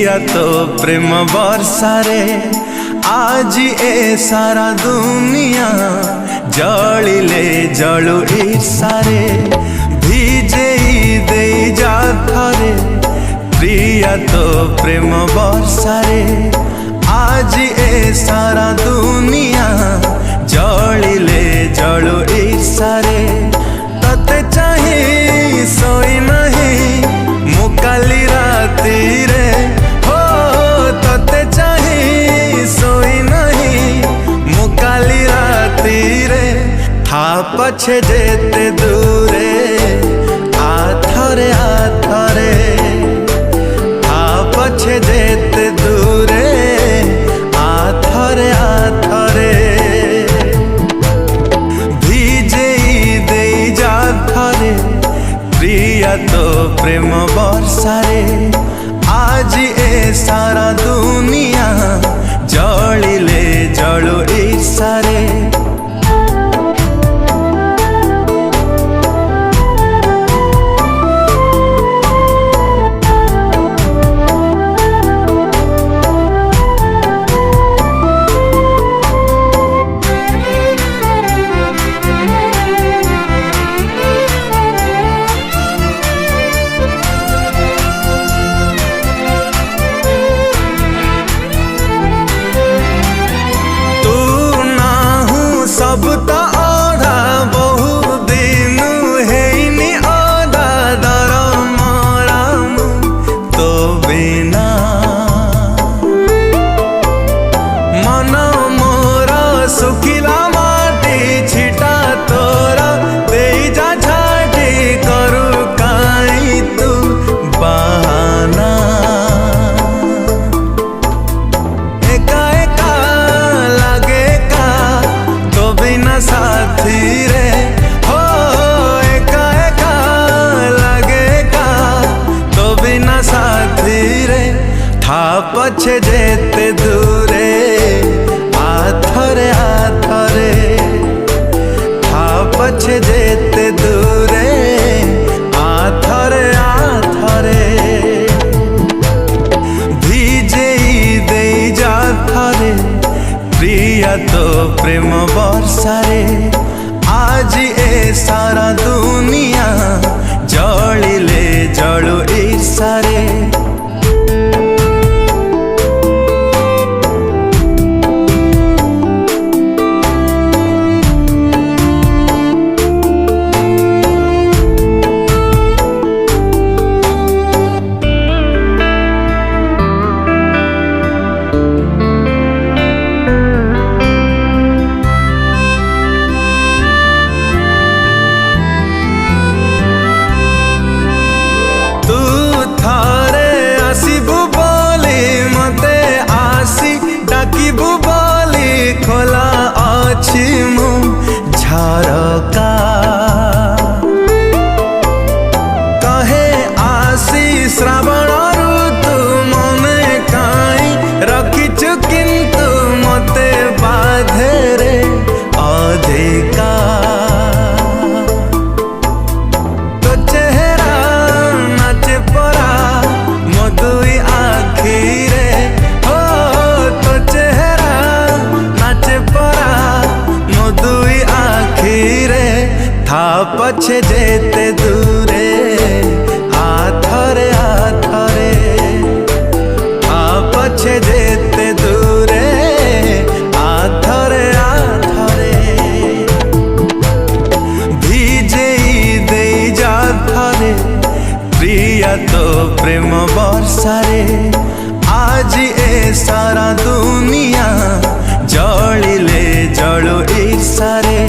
प्रिया तो प्रेम वर्षारे आज ए सारा दुनिया जलिले जलु ईर्षारे भिजे दे जा थरे प्रिया तो प्रेम वर्षारे आज ए सारा दुनिया जलिले जलु ईर्षारे तते चाहे सोई नहीं मुकाली राती रे हो तते चाहे सोई नहीं मुकाली राती रे था पछे जेते दूरे आथरे आथरे था पछे जेते दूरे आथरे आथरे भिजे दे जा थरे प्रिया तो प्रेम वर्षारे आज ए सारा दुनिया जलिले जलु ईर्षारे सब तो आधा बहु दिन है आधा दर मराम तो बिना मन मोरा सुखिला माटी छिटा तोरा दे जा छाटी करू काई तू बहाना एका एका लगे का तो बिना साथी रे हो एका एका लगे का तो बिना साथी रे था पछे जेते दूरे आथरे आथरे था पछे जेते दूरे आथरे आथरे भिजे दे जा थरे प्रिया तो प्रेम वर्षारे आज ए सारा दुनिया जलिले जलु ईर्षारे डाकिबू बोली खोला अछि मु झरका कहे आसी श्रावण ऋतु मने काई रखिछु किंतु मते बाधे रे अधिका तो चेहरा नाचे परा मधुई आखी रे मधुई आखिरे था पछे जेते दूरे आथरे आथरे था पछे जेते दूरे आथरे आथरे भिजे दे जा थरे प्रिया तो प्रेम वर्षारे आज ए सारा दुनिया जलिले जलु ईर्षारे।